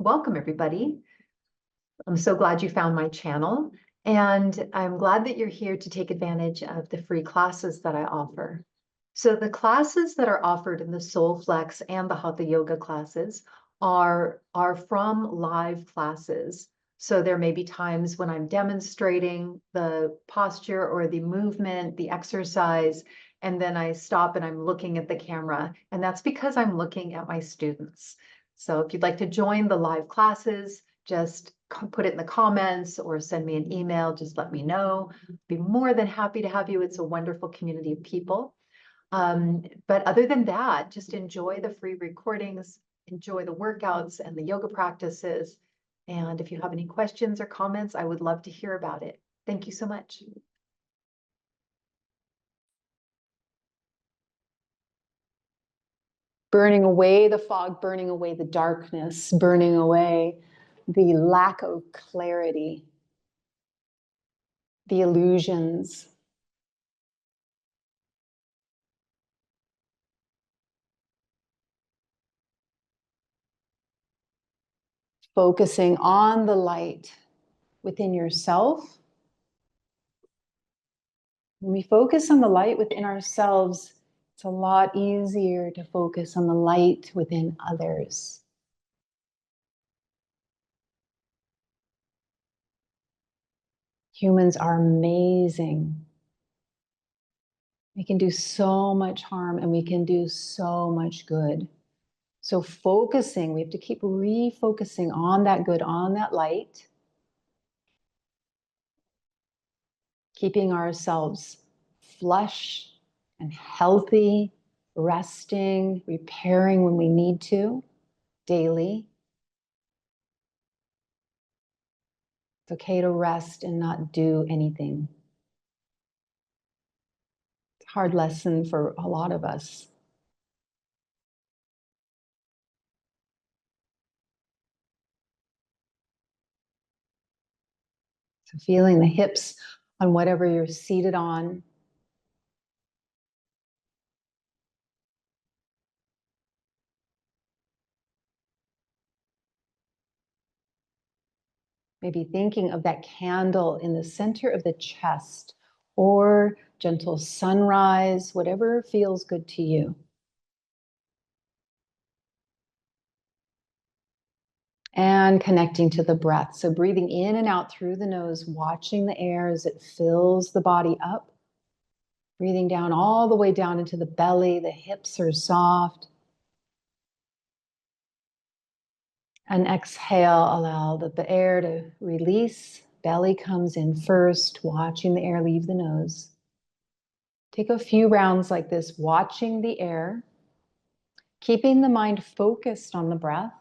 welcome everybody. I'm so glad you found my channel, and I'm glad that you're here to take advantage of the free classes that I offer. So the classes that are offered in the SoulFlex and the Hatha Yoga classes are from live classes. So there may be times when I'm demonstrating the posture or the movement, the exercise, and then I stop and I'm looking at the camera, and that's because I'm looking at my students. So if you'd like to join the live classes, just put it in the comments or send me an email, just let me know. Be more than happy to have you. It's a wonderful community of people. But other than that, just enjoy the free recordings, enjoy the workouts and the yoga practices. And if you have any questions or comments, I would love to hear about it. Thank you so much. Burning away the fog, burning away the darkness, burning away the lack of clarity, the illusions. Focusing on the light within yourself. When we focus on the light within ourselves, it's a lot easier to focus on the light within others. Humans are amazing. We can do so much harm and we can do so much good. So focusing, we have to keep refocusing on that good, on that light. Keeping ourselves flush and healthy, resting, repairing when we need to, daily. It's okay to rest and not do anything. It's a hard lesson for a lot of us. So feeling the hips on whatever you're seated on. Maybe thinking of that candle in the center of the chest, or gentle sunrise, whatever feels good to you. And connecting to the breath. So breathing in and out through the nose, watching the air as it fills the body up. Breathing down all the way down into the belly, the hips are soft. And exhale, allow the air to release. Belly comes in first, watching the air leave the nose. Take a few rounds like this, watching the air, keeping the mind focused on the breath.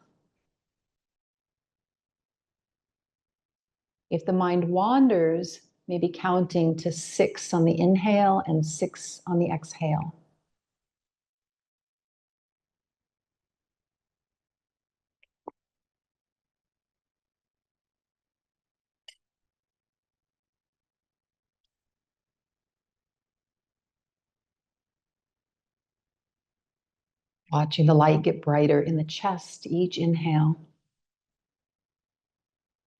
If the mind wanders, maybe counting to 6 on the inhale and 6 on the exhale. Watching the light get brighter in the chest, each inhale.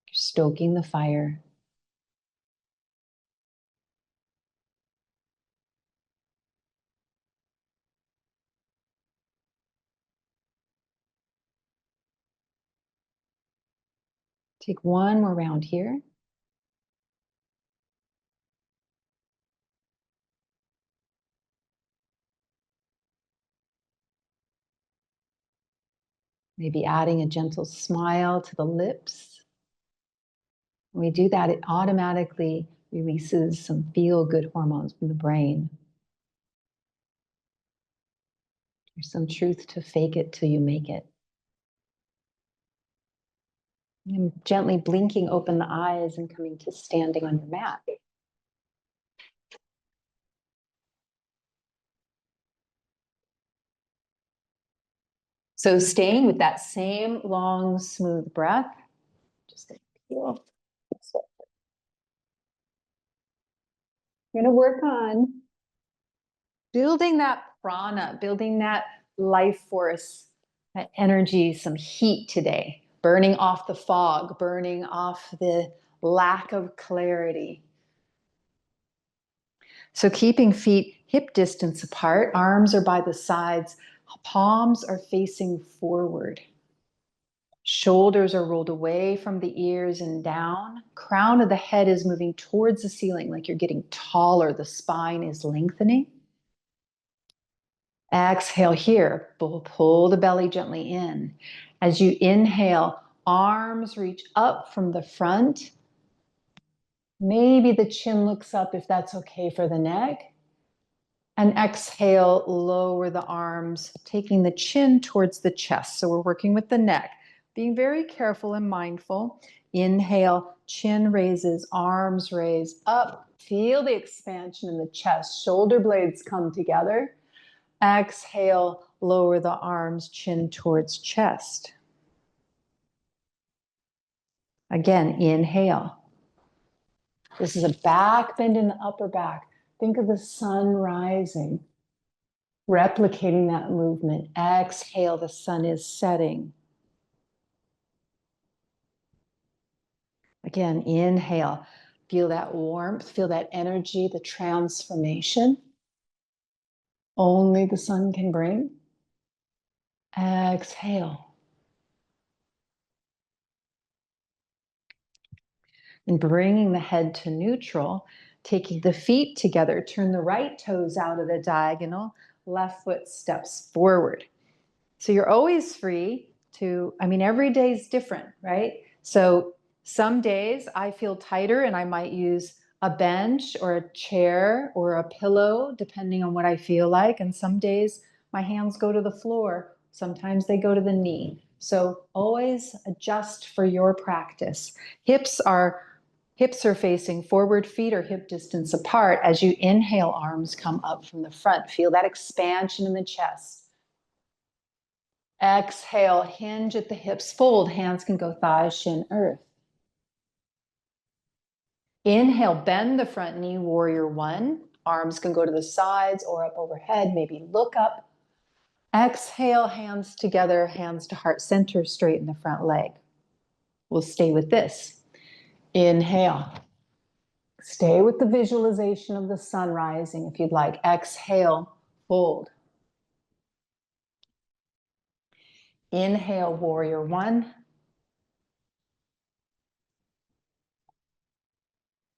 You're stoking the fire. Take one more round here. Maybe adding a gentle smile to the lips. When we do that, it automatically releases some feel-good hormones from the brain. There's some truth to fake it till you make it. And gently blinking open the eyes and coming to standing on your mat. So staying with that same long, smooth breath, just gonna feel. We're gonna work on building that prana, building that life force, that energy, some heat today. burning off the fog, burning off the lack of clarity. So keeping feet hip distance apart, arms are by the sides, palms are facing forward. Shoulders are rolled away from the ears and down. Crown of the head is moving towards the ceiling like you're getting taller. The spine is lengthening. Exhale here. Pull the belly gently in. As you inhale, arms reach up from the front. Maybe the chin looks up if that's okay for the neck. And exhale, lower the arms, taking the chin towards the chest. So we're working with the neck, being very careful and mindful. Inhale, chin raises, arms raise up. Feel the expansion in the chest. Shoulder blades come together. Exhale, lower the arms, chin towards chest. Again, inhale. This is a back bend in the upper back. Think of the sun rising, replicating that movement. Exhale, the sun is setting. Again, inhale. Feel that warmth, feel that energy, the transformation only the sun can bring. Exhale. And bringing the head to neutral, taking the feet together, turn the right toes out of the diagonal, left foot steps forward. So you're always free to, every day is different, right? So some days I feel tighter and I might use a bench or a chair or a pillow, depending on what I feel like. And some days my hands go to the floor. Sometimes they go to the knee. So always adjust for your practice. Hips are facing forward, feet are hip distance apart. As you inhale, arms come up from the front. Feel that expansion in the chest. Exhale, hinge at the hips, fold. Hands can go thighs, shin, earth. Inhale, bend the front knee, warrior one. Arms can go to the sides or up overhead, maybe look up. Exhale, hands together, hands to heart center, straighten the front leg. We'll stay with this. Inhale. Stay with the visualization of the sun rising if you'd like. Exhale, fold. Inhale, warrior one.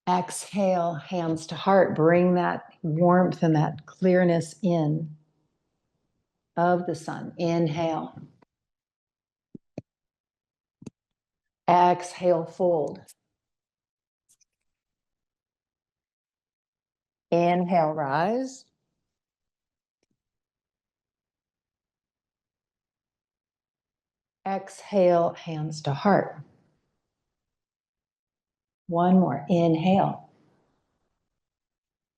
Exhale, hands to heart. Bring that warmth and that clearness in of the sun. Inhale. Exhale, fold. Inhale, rise. Exhale, hands to heart. One more. Inhale.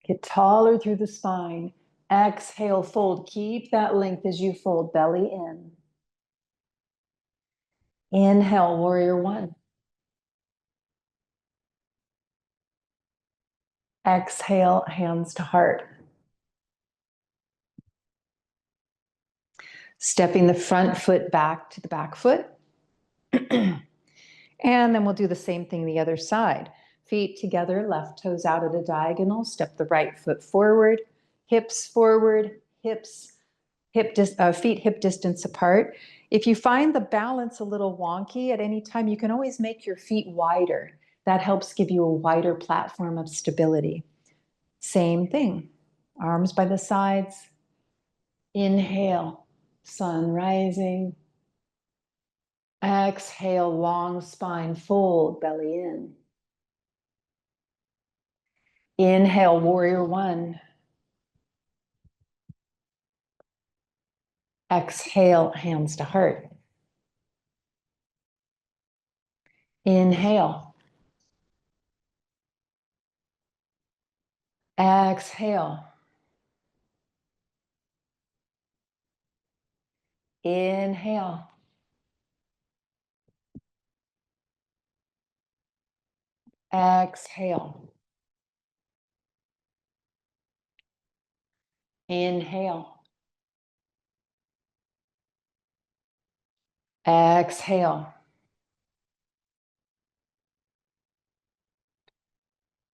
Get taller through the spine. Exhale, fold. Keep that length as you fold, belly in. Inhale, warrior one. Exhale, hands to heart. Stepping the front foot back to the back foot. And then we'll do the same thing the other side. Feet together, left toes out at a diagonal. Step the right foot forward, hips forward, feet hip distance apart. If you find the balance a little wonky at any time, you can always make your feet wider. That helps give you a wider platform of stability. Same thing. Arms by the sides. Inhale, sun rising. Exhale, long spine, fold, belly in. Inhale, warrior one. Exhale, hands to heart. Inhale. Exhale. Inhale. Exhale. Inhale. Exhale.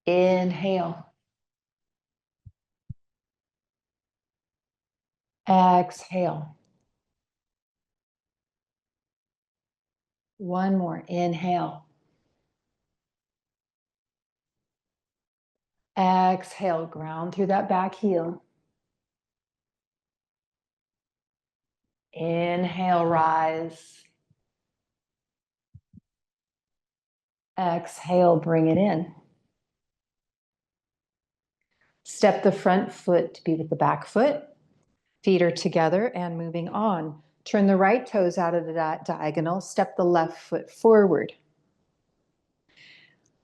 Inhale. Exhale. One more. Inhale. Exhale. Ground through that back heel. Inhale, rise. Exhale, bring it in. Step the front foot to be with the back foot. Feet are together and moving on. Turn the right toes out of the diagonal. Step the left foot forward.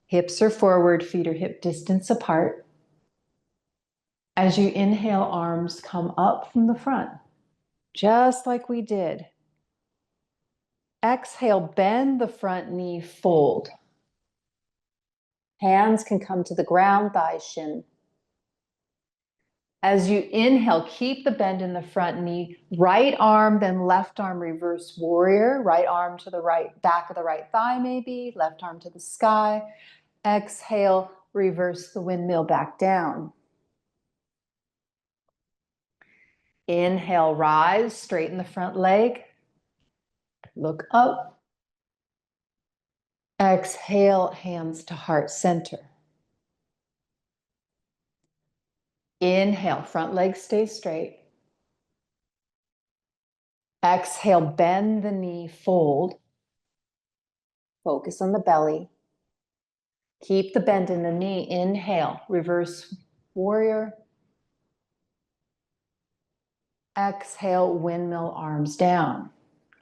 Hips are forward, feet are hip distance apart. As you inhale, arms come up from the front, just like we did. Exhale, bend the front knee, fold. Hands can come to the ground, thighs shin. As you inhale, keep the bend in the front knee. Right arm, then left arm, reverse warrior. Right arm to the right, back of the right thigh maybe. Left arm to the sky. Exhale, reverse the windmill back down. Inhale, rise, straighten the front leg. Look up. Exhale, hands to heart center. Inhale, front leg stays straight. Exhale, bend the knee, fold. Focus on the belly. Keep the bend in the knee. Inhale, reverse warrior. Exhale, windmill arms down.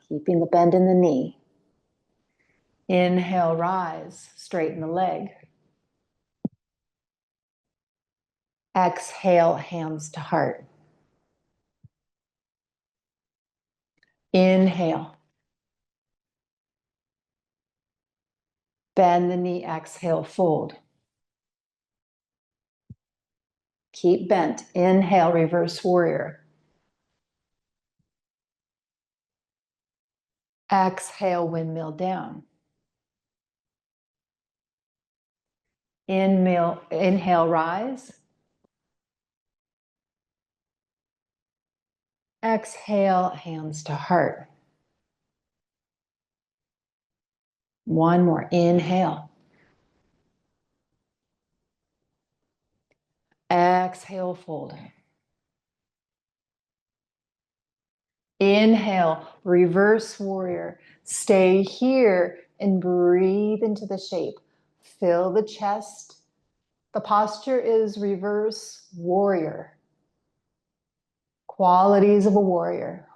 Keeping the bend in the knee. Inhale, rise, straighten the leg. Exhale, hands to heart. Inhale. Bend the knee, exhale, fold. Keep bent. Inhale, reverse warrior. Exhale, windmill down. Inhale, rise. Exhale, hands to heart. One more. Inhale. Exhale, fold. Inhale, reverse warrior. Stay here and breathe into the shape. Fill the chest. The posture is reverse warrior. Qualities of a warrior.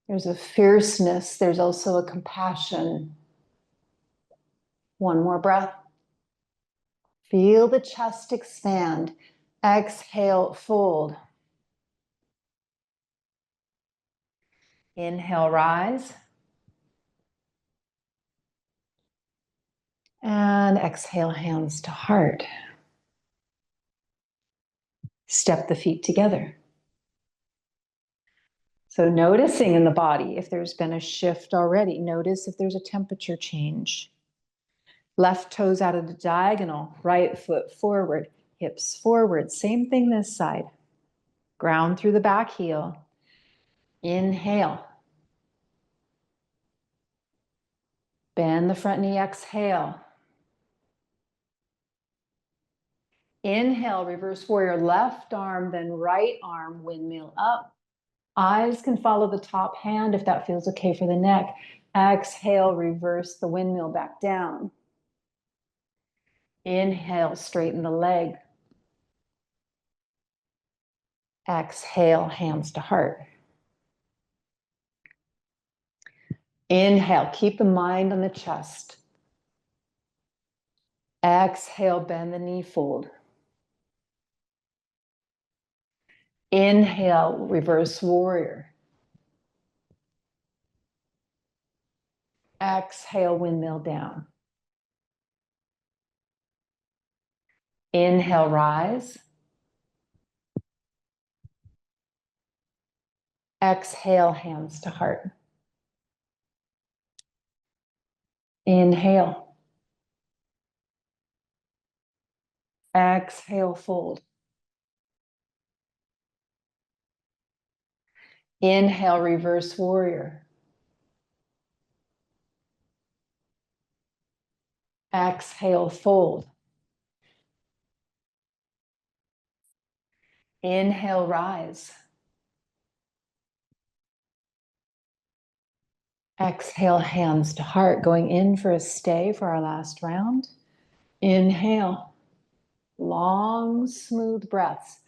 There's a fierceness. There's also a compassion. One more breath. Feel the chest expand. Exhale, fold. Inhale, rise. And exhale, hands to heart. Step the feet together. So noticing in the body if there's been a shift already. Notice if there's a temperature change. Left toes out of the diagonal, right foot forward, hips forward. Same thing this side. Ground through the back heel. Inhale. Bend the front knee, exhale. Inhale, reverse warrior, left arm, then right arm, windmill up. Eyes can follow the top hand if that feels okay for the neck. Exhale, reverse the windmill back down. Inhale, straighten the leg. Exhale, hands to heart. Inhale, keep the mind on the chest. Exhale, bend the knee, fold. Inhale, reverse warrior. Exhale, windmill down. Inhale, rise. Exhale, hands to heart. Inhale. Exhale, fold. Inhale, reverse warrior. Exhale, fold. Inhale, rise. Exhale, hands to heart, going in for a stay for our last round. Inhale, long, smooth breaths.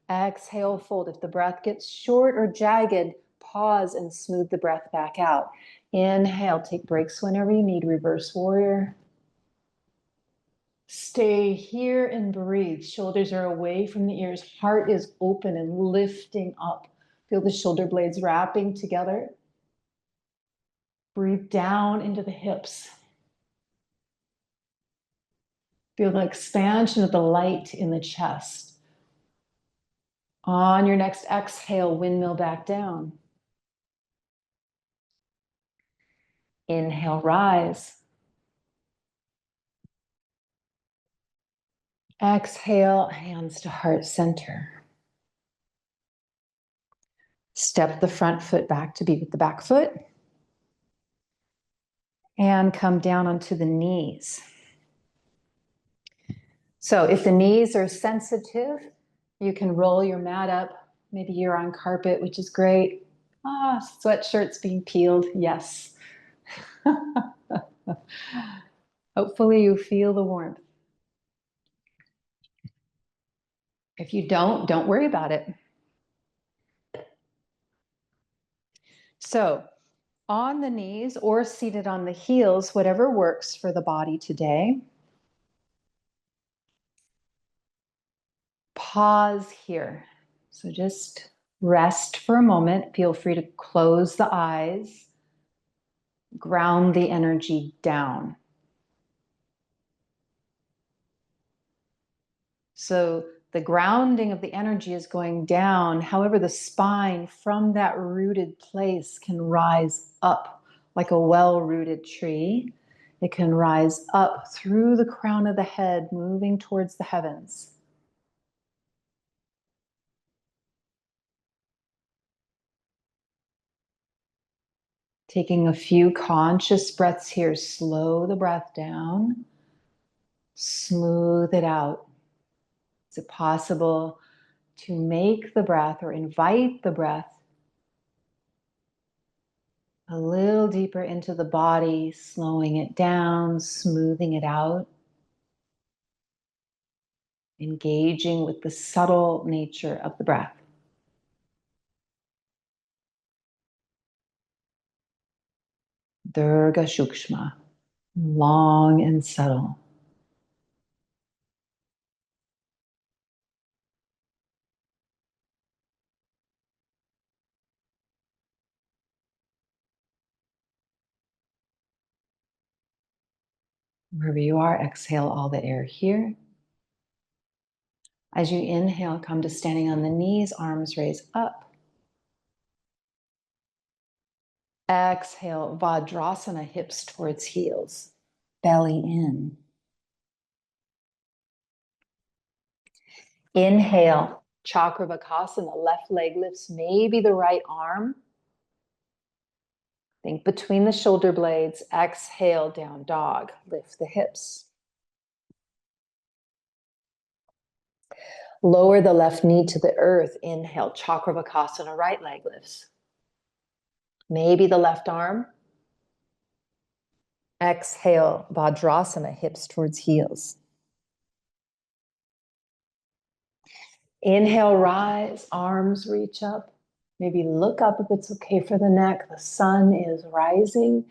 Exhale, fold. If the breath gets short or jagged, pause and smooth the breath back out. Inhale, take breaks whenever you need, reverse warrior. Stay here and breathe. Shoulders are away from the ears. Heart is open and lifting up. Feel the shoulder blades wrapping together. Breathe down into the hips. Feel the expansion of the light in the chest. On your next exhale, windmill back down. Inhale, rise. Exhale, hands to heart center. Step the front foot back to be with the back foot. And come down onto the knees. So if the knees are sensitive, you can roll your mat up. Maybe you're on carpet, which is great. Sweatshirts being peeled, yes. Hopefully you feel the warmth. If you don't worry about it. So on the knees or seated on the heels, whatever works for the body today. Pause here. So just rest for a moment. Feel free to close the eyes. Ground the energy down. So the grounding of the energy is going down. However, the spine from that rooted place can rise up like a well-rooted tree. It can rise up through the crown of the head, moving towards the heavens. Taking a few conscious breaths here. Slow the breath down. Smooth it out. Is it possible to make the breath or invite the breath a little deeper into the body, slowing it down, smoothing it out, engaging with the subtle nature of the breath. Durga Shukshma, long and subtle. Wherever you are, exhale all the air here. As you inhale, come to standing on the knees, arms raised up. Exhale, Vajrasana, hips towards heels, belly in. Inhale, Chakravakasana, left leg lifts maybe the right arm. Think between the shoulder blades. Exhale, down dog, lift the hips. Lower the left knee to the earth. Inhale, Chakravakasana, right leg lifts. Maybe the left arm. Exhale, Vajrasana, hips towards heels. Inhale, rise, arms reach up. Maybe look up if it's okay for the neck. The sun is rising.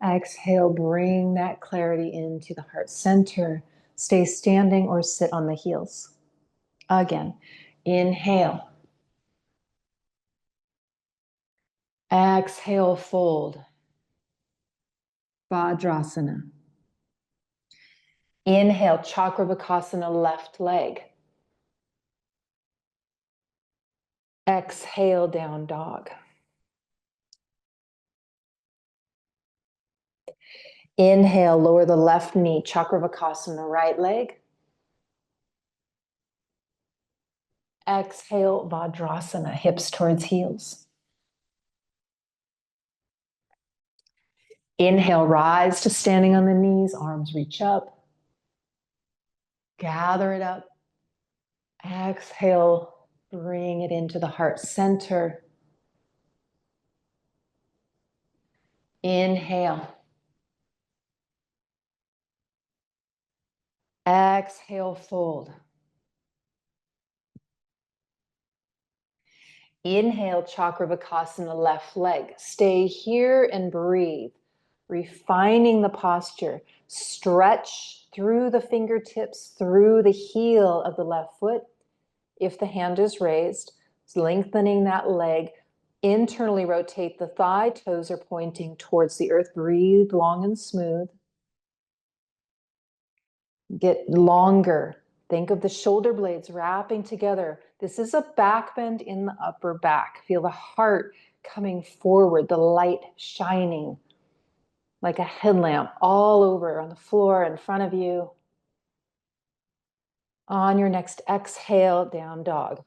Exhale, bring that clarity into the heart center. Stay standing or sit on the heels. Again, inhale. Exhale, fold. Vajrasana. Inhale, Chakravakasana, left leg. Exhale, down dog. Inhale, lower the left knee, Chakravakasana, right leg. Exhale, Vajrasana, hips towards heels. Inhale, rise to standing on the knees, arms reach up. Gather it up. Exhale, bring it into the heart center. Inhale. Exhale, fold. Inhale, Chakravakasana, left leg. Stay here and breathe, refining the posture. Stretch through the fingertips, through the heel of the left foot. If the hand is raised, lengthening that leg. Internally rotate the thigh, toes are pointing towards the earth. Breathe long and smooth. Get longer. Think of the shoulder blades wrapping together. This is a back bend in the upper back. Feel the heart coming forward, the light shining like a headlamp all over on the floor in front of you. On your next exhale, down dog.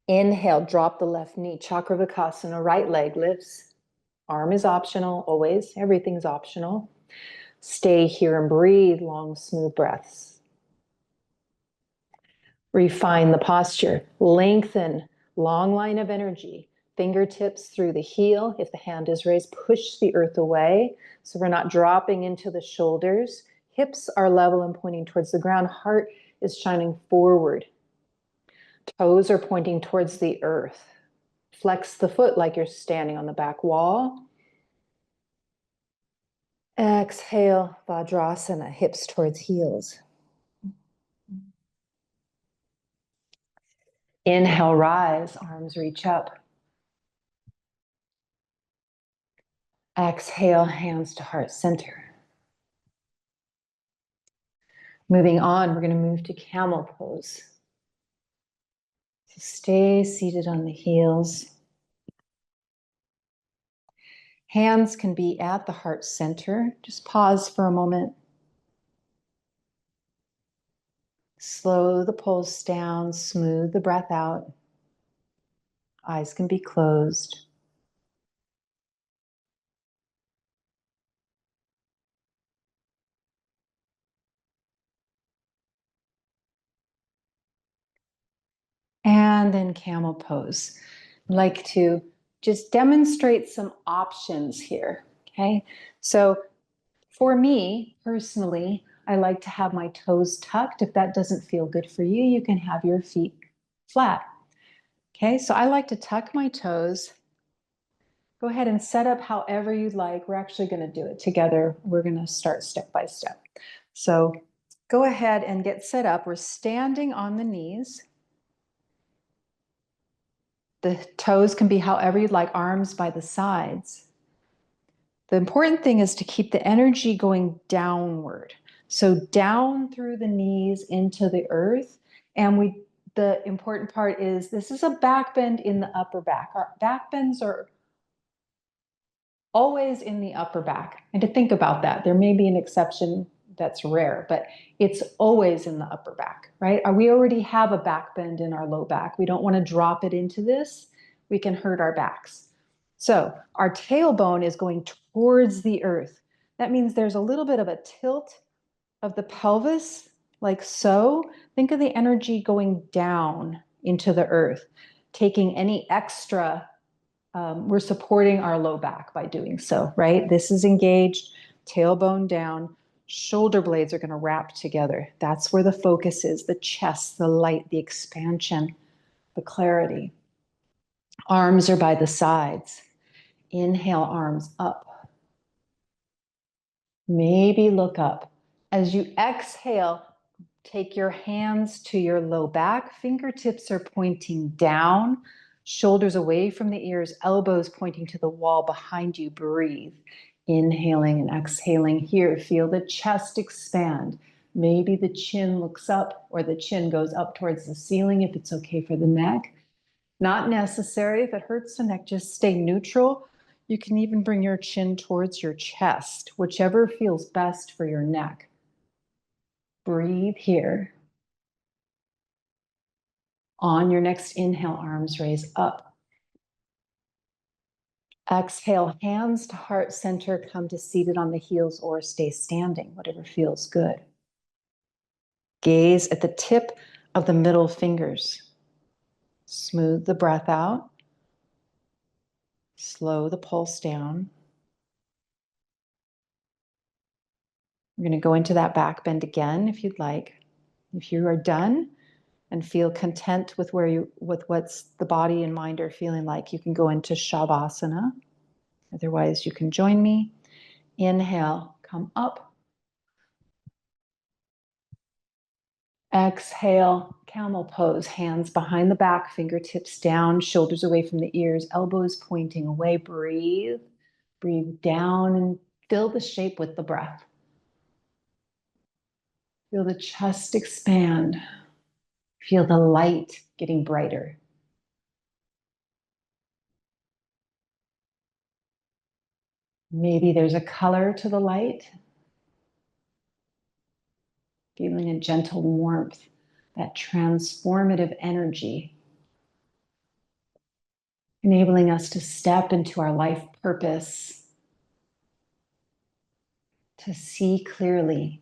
Inhale, drop the left knee, Chakravakasana, right leg lifts. Arm is optional, always. Everything's optional. Stay here and breathe long, smooth breaths. Refine the posture. Lengthen, long line of energy. Fingertips through the heel. If the hand is raised, push the earth away. So we're not dropping into the shoulders. Hips are level and pointing towards the ground. Heart is shining forward. Toes are pointing towards the earth. Flex the foot like you're standing on the back wall. Exhale, Vajrasana, hips towards heels. Inhale, rise, arms reach up. Exhale, hands to heart center. Moving on, we're going to move to camel pose. So stay seated on the heels. Hands can be at the heart center. Just pause for a moment. Slow the pulse down, smooth the breath out. Eyes can be closed. And then camel pose. I'd like to just demonstrate some options here, okay? So for me, personally, I like to have my toes tucked. If that doesn't feel good for you, you can have your feet flat. Okay, so I like to tuck my toes. Go ahead and set up however you'd like. We're actually going to do it together. We're going to start step by step. So go ahead and get set up. We're standing on the knees. The toes can be however you'd like, arms by the sides. The important thing is to keep the energy going downward. So down through the knees into the earth. And the important part is this is a back bend in the upper back. Our back bends are always in the upper back. And to think about that, there may be an exception that's rare, but it's always in the upper back, right? We already have a back bend in our low back. We don't want to drop it into this. We can hurt our backs. So our tailbone is going towards the earth. That means there's a little bit of a tilt of the pelvis, like so. Think of the energy going down into the earth, taking any extra. We're supporting our low back by doing so, right? This is engaged, tailbone down, shoulder blades are going to wrap together. That's where the focus is, the chest, the light, the expansion, the clarity. Arms are by the sides. Inhale, arms up. Maybe look up. As you exhale, take your hands to your low back. Fingertips are pointing down. Shoulders away from the ears, elbows pointing to the wall behind you. Breathe. Inhaling and exhaling here. Feel the chest expand. Maybe the chin looks up or the chin goes up towards the ceiling if it's okay for the neck. Not necessary. If it hurts the neck, just stay neutral. You can even bring your chin towards your chest, whichever feels best for your neck. Breathe here. On your next inhale, arms raise up. Exhale, hands to heart center, come to seated on the heels or stay standing, whatever feels good. Gaze at the tip of the middle fingers. Smooth the breath out. Slow the pulse down. We're going to go into that back bend again if you'd like. If you are done and feel content with what's the body and mind are feeling like, you can go into Shavasana. Otherwise, you can join me. Inhale, come up. Exhale, camel pose, hands behind the back, fingertips down, shoulders away from the ears, elbows pointing away. Breathe. Breathe down and fill the shape with the breath. Feel the chest expand. Feel the light getting brighter. Maybe there's a color to the light. Feeling a gentle warmth, that transformative energy, enabling us to step into our life purpose, to see clearly.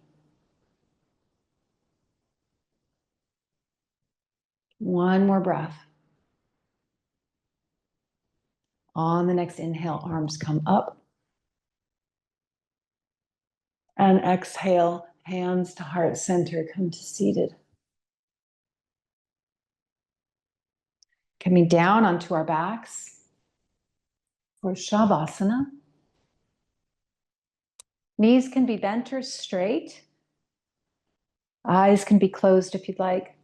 One more breath. On the next inhale, arms come up. And exhale, hands to heart center, come to seated. Coming down onto our backs for Shavasana. Knees can be bent or straight. Eyes can be closed if you'd like.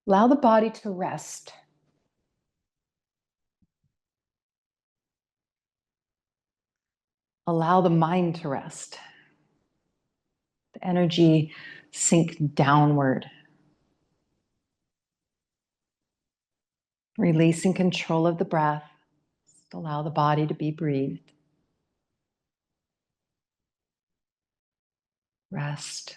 Allow the body to rest. Allow the mind to rest. The energy sink downward. Releasing control of the breath. Just allow the body to be breathed. Rest.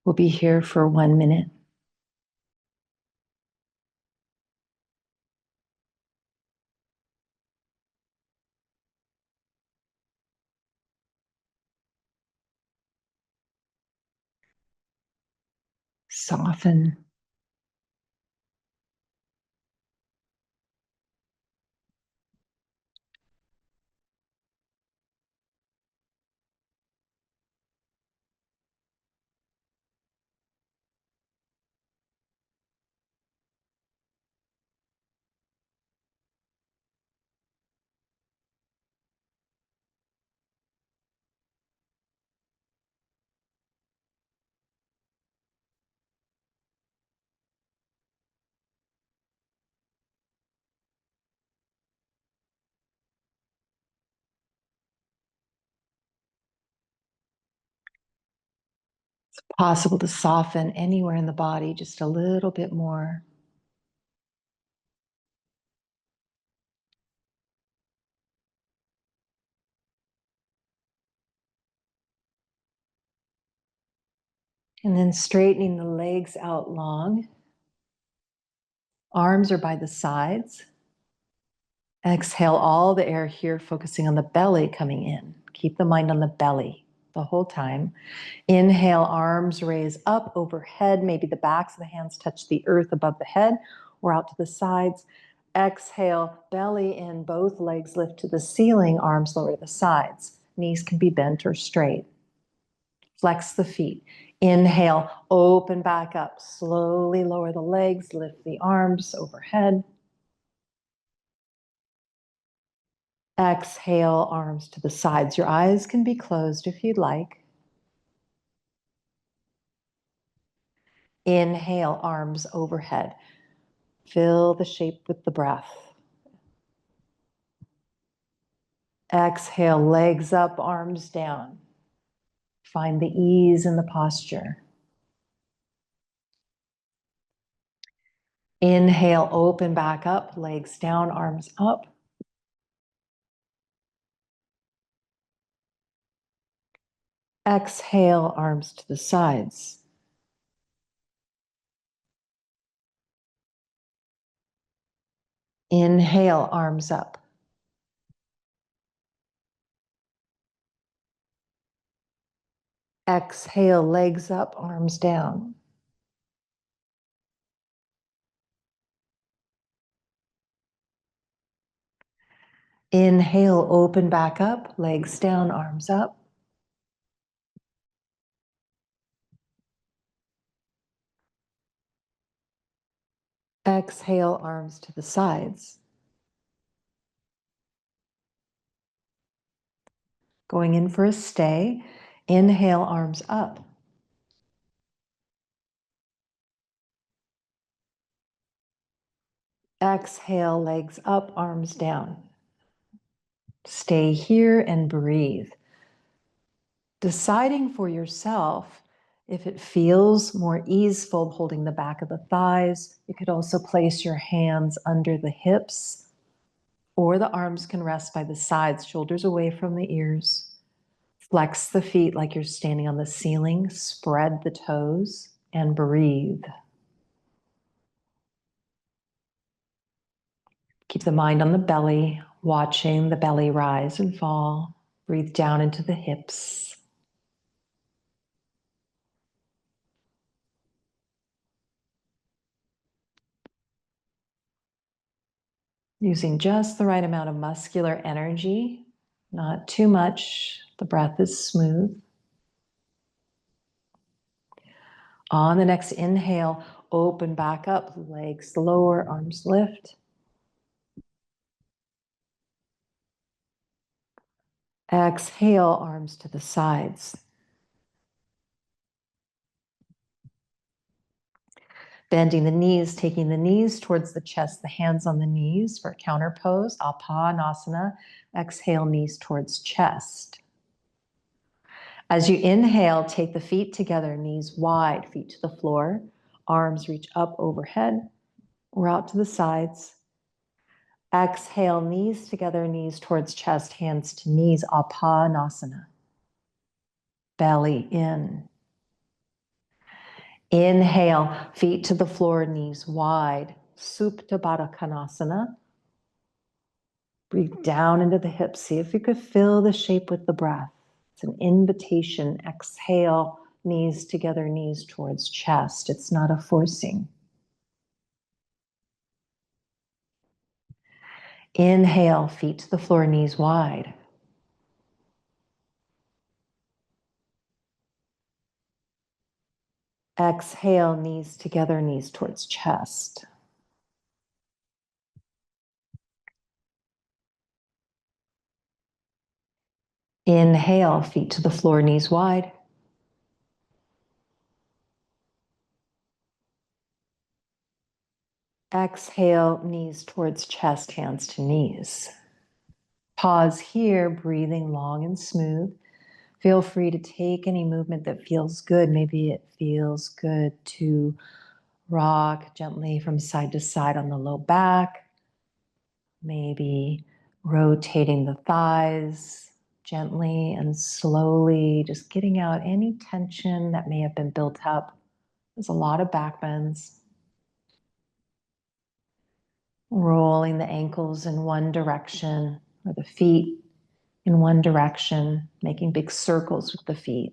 We'll be here for 1 minute. Soften. It's possible to soften anywhere in the body just a little bit more. And then straightening the legs out long. Arms are by the sides. Exhale all the air here, focusing on the belly coming in. Keep the mind on the belly the whole time. Inhale, arms raise up overhead. Maybe the backs of the hands touch the earth above the head or out to the sides. Exhale, belly in, both legs lift to the ceiling, arms lower to the sides. Knees can be bent or straight. Flex the feet. Inhale, open back up. Slowly lower the legs, lift the arms overhead. Exhale, arms to the sides. Your eyes can be closed if you'd like. Inhale, arms overhead. Fill the shape with the breath. Exhale, legs up, arms down. Find the ease in the posture. Inhale, open back up, legs down, arms up. Exhale, arms to the sides. Inhale, arms up. Exhale, legs up, arms down. Inhale, open back up, legs down, arms up. Exhale, arms to the sides. Going in for a stay. Inhale, arms up. Exhale, legs up, arms down. Stay here and breathe. Deciding for yourself if it feels more easeful holding the back of the thighs. You could also place your hands under the hips, or the arms can rest by the sides, shoulders away from the ears. Flex the feet like you're standing on the ceiling. Spread the toes and breathe. Keep the mind on the belly, watching the belly rise and fall. Breathe down into the hips. Using just the right amount of muscular energy, not too much. The breath is smooth. On the next inhale, open back up, legs lower, arms lift. Exhale, arms to the sides. Bending the knees, taking the knees towards the chest, the hands on the knees for counter pose, Apanasana. Exhale, knees towards chest. As you inhale, take the feet together, knees wide, feet to the floor, arms reach up overhead or out to the sides. Exhale, knees together, knees towards chest, hands to knees, Apanasana. Belly in. Inhale, feet to the floor, knees wide, Supta Baddha Konasana. Breathe down into the hips. See if you could fill the shape with the breath. It's an invitation. Exhale, knees together, knees towards chest. It's not a forcing. Inhale, feet to the floor, knees wide. Exhale, knees together, knees towards chest. Inhale, feet to the floor, knees wide. Exhale, knees towards chest, hands to knees. Pause here, breathing long and smooth. Feel free to take any movement that feels good. Maybe it feels good to rock gently from side to side on the low back. Maybe rotating the thighs gently and slowly, just getting out any tension that may have been built up. There's a lot of back bends. Rolling the ankles in one direction or the feet in one direction, making big circles with the feet.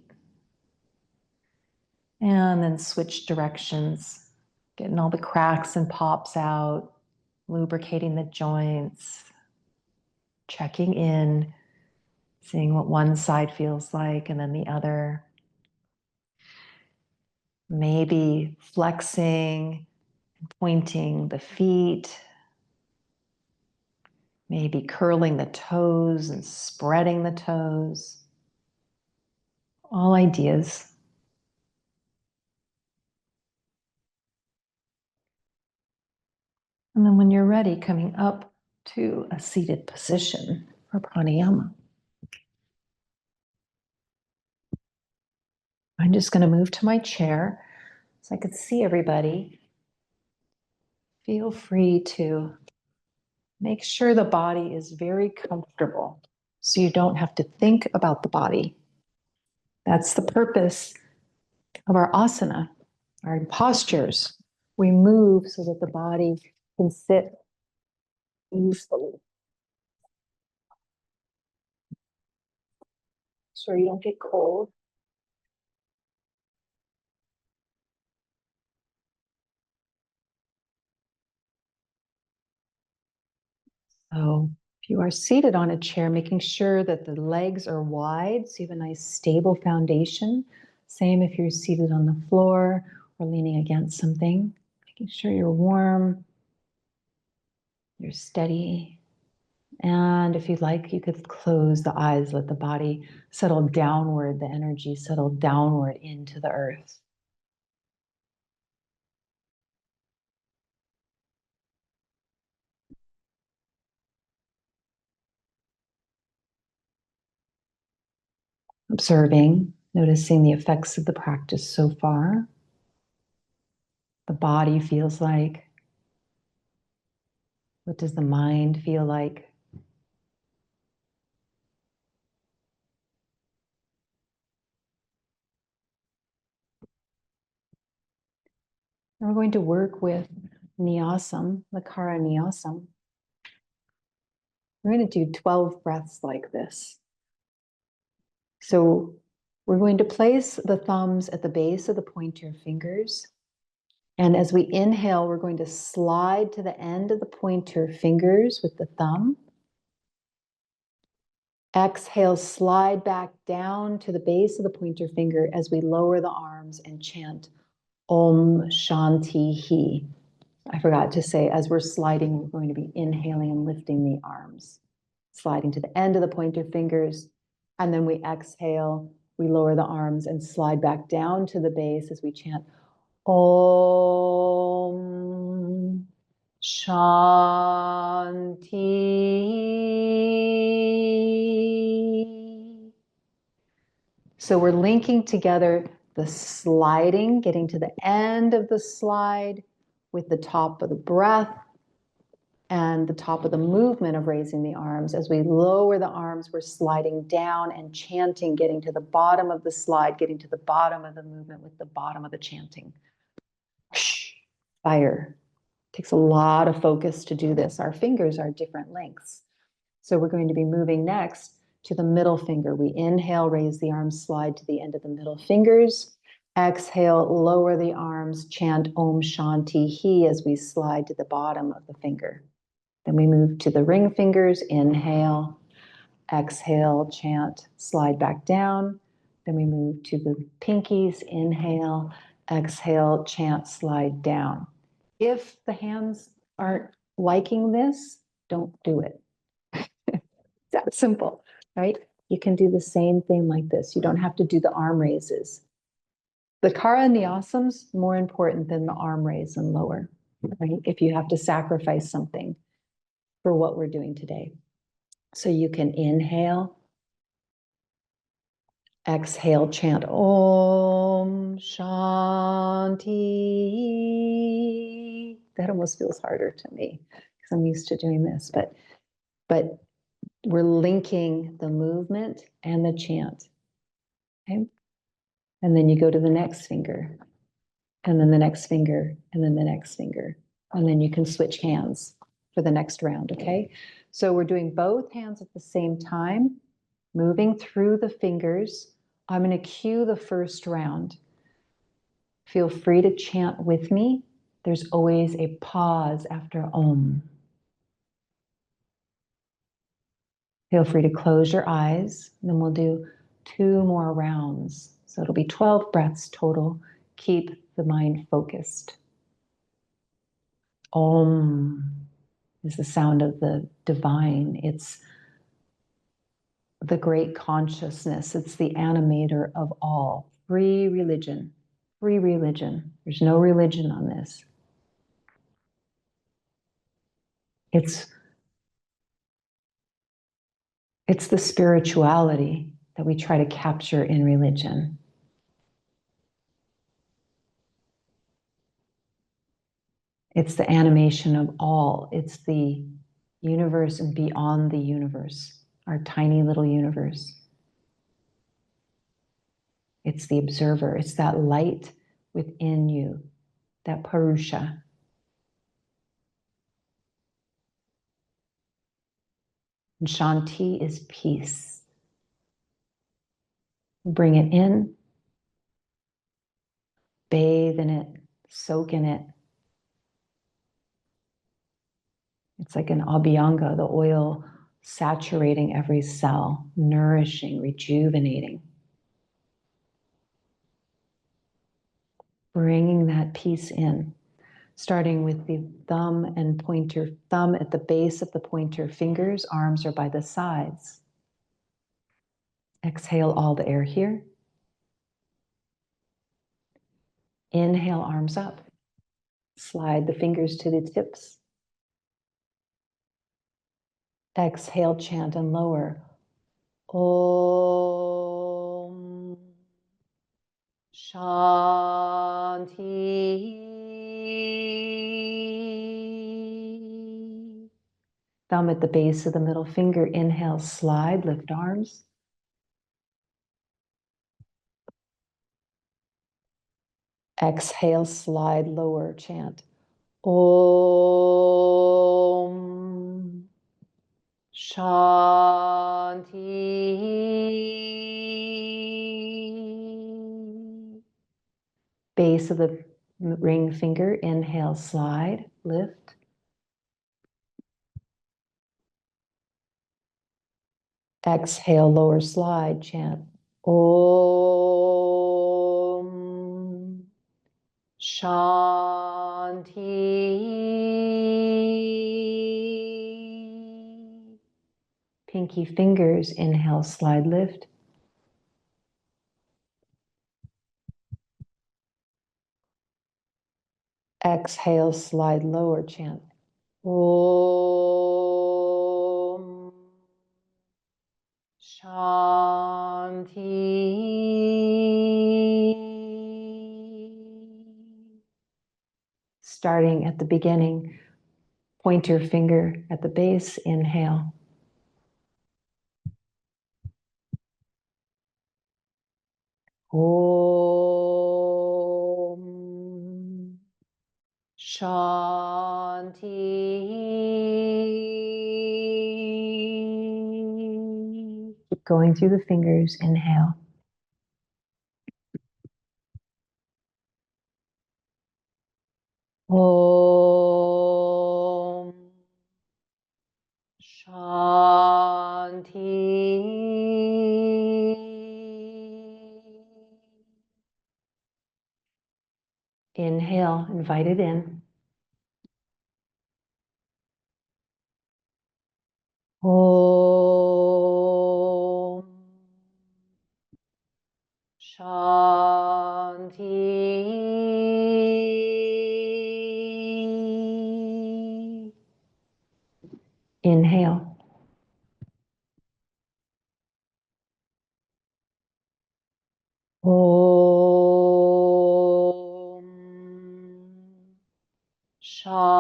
And then switch directions, getting all the cracks and pops out, lubricating the joints, checking in, seeing what one side feels like and then the other. Maybe flexing and pointing the feet, maybe curling the toes and spreading the toes. All ideas. And then when you're ready, coming up to a seated position for pranayama. I'm just going to move to my chair so I could see everybody. Feel free to make sure the body is very comfortable so you don't have to think about the body. That's the purpose of our asana, our postures. We move so that the body can sit easily. So you don't get cold. So if you are seated on a chair, making sure that the legs are wide so you have a nice stable foundation. Same if you're seated on the floor or leaning against something. Making sure you're warm, you're steady. And if you'd like, you could close the eyes, let the body settle downward, the energy settle downward into the earth. Observing, noticing the effects of the practice so far. The body feels like. What does the mind feel like? And we're going to work with Nyasam, Lakara Nyasam. We're going to do 12 breaths like this. So we're going to place the thumbs at the base of the pointer fingers. And as we inhale, we're going to slide to the end of the pointer fingers with the thumb. Exhale, slide back down to the base of the pointer finger as we lower the arms and chant Om Shanti Hi. I forgot to say, as we're sliding, we're going to be inhaling and lifting the arms, sliding to the end of the pointer fingers. And then we exhale, we lower the arms and slide back down to the base as we chant Om Shanti. So we're linking together the sliding, getting to the end of the slide with the top of the breath and the top of the movement of raising the arms. As we lower the arms, we're sliding down and chanting, getting to the bottom of the slide, getting to the bottom of the movement with the bottom of the chanting. Fire. Takes a lot of focus to do this. Our fingers are different lengths. So we're going to be moving next to the middle finger. We inhale, raise the arms, slide to the end of the middle fingers. Exhale, lower the arms, chant Om Shanti Hi as we slide to the bottom of the finger. Then we move to the ring fingers, inhale, exhale, chant, slide back down. Then we move to the pinkies, inhale, exhale, chant, slide down. If the hands aren't liking this, don't do it. That simple, right? You can do the same thing like this. You don't have to do the arm raises. The Kara Nyasam's more important than the arm raise and lower, right? If you have to sacrifice something for what we're doing today. So you can inhale, exhale, chant Om Shanti. That almost feels harder to me because I'm used to doing this, but we're linking the movement and the chant. Okay. And then you go to the next finger, and then the next finger, and then the next finger. And then you can switch hands for the next round, okay? So we're doing both hands at the same time, moving through the fingers. I'm going to cue the first round. Feel free to chant with me. There's always a pause after Om. Feel free to close your eyes, and then we'll do 2 more rounds. So it'll be 12 breaths total. Keep the mind focused. Om is the sound of the divine. It's the great consciousness. It's the animator of all. Free religion. Free religion. There's no religion on this. It's the spirituality that we try to capture in religion. It's the animation of all. It's the universe and beyond the universe, our tiny little universe. It's the observer. It's that light within you, that Purusha. And Shanti is peace. Bring it in, bathe in it, soak in it. It's like an abhyanga, the oil saturating every cell, nourishing, rejuvenating. Bringing that peace in, starting with the thumb and pointer, thumb at the base of the pointer fingers, arms are by the sides. Exhale all the air here. Inhale, arms up. Slide the fingers to the tips. Exhale, chant and lower. Om Shanti. Thumb at the base of the middle finger. Inhale, slide, lift arms. Exhale, slide, lower, chant. Om Shanti. Base of the ring finger, inhale, slide, lift. Exhale, lower, slide, chant. Om Shanti. Pinky fingers, inhale, slide, lift. Exhale, slide, lower, chant. Om Shanti. Starting at the beginning, pointer finger at the base, inhale. Om Shanti. Keep going through the fingers, inhale. Om Shanti. Inhale, invite it in. Om Shanti. Inhale. Om Shanti.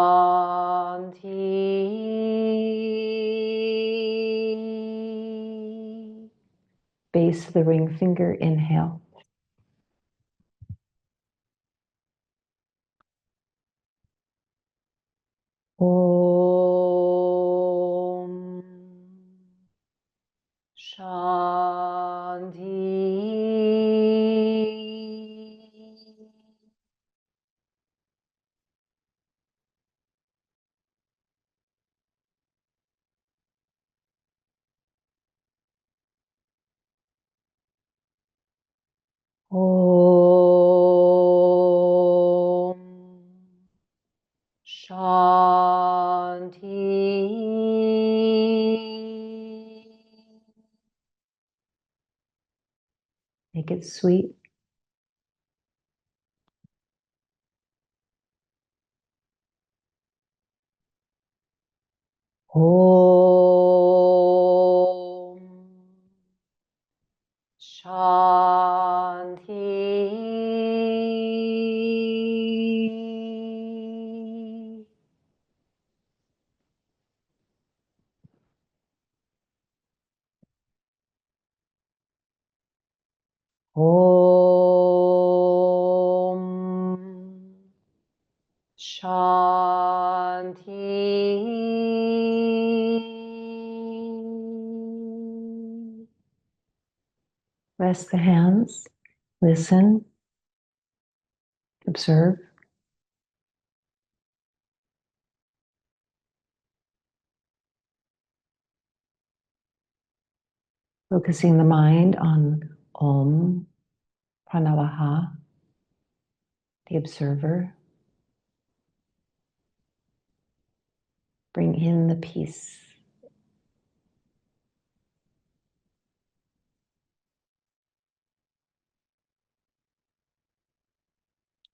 Base of the ring finger, inhale. Om Shanti. Om Shanti. Make it sweet. Om Shanti. Om Shanti. Rest the hands, listen, observe. Focusing the mind on Om Pranavaha, the observer. Bring in the peace.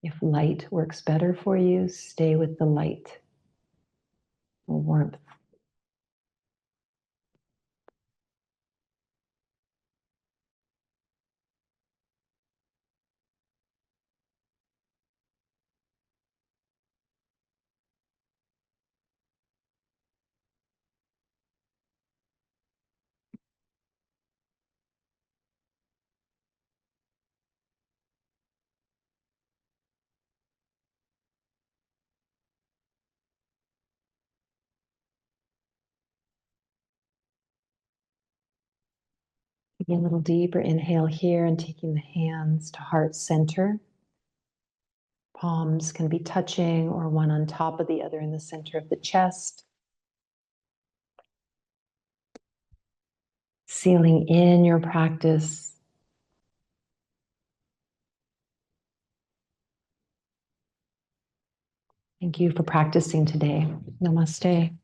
If light works better for you, stay with the light or warmth. Taking a little deeper inhale here and taking the hands to heart center. Palms can be touching or one on top of the other in the center of the chest. Sealing in your practice. Thank you for practicing today. Namaste.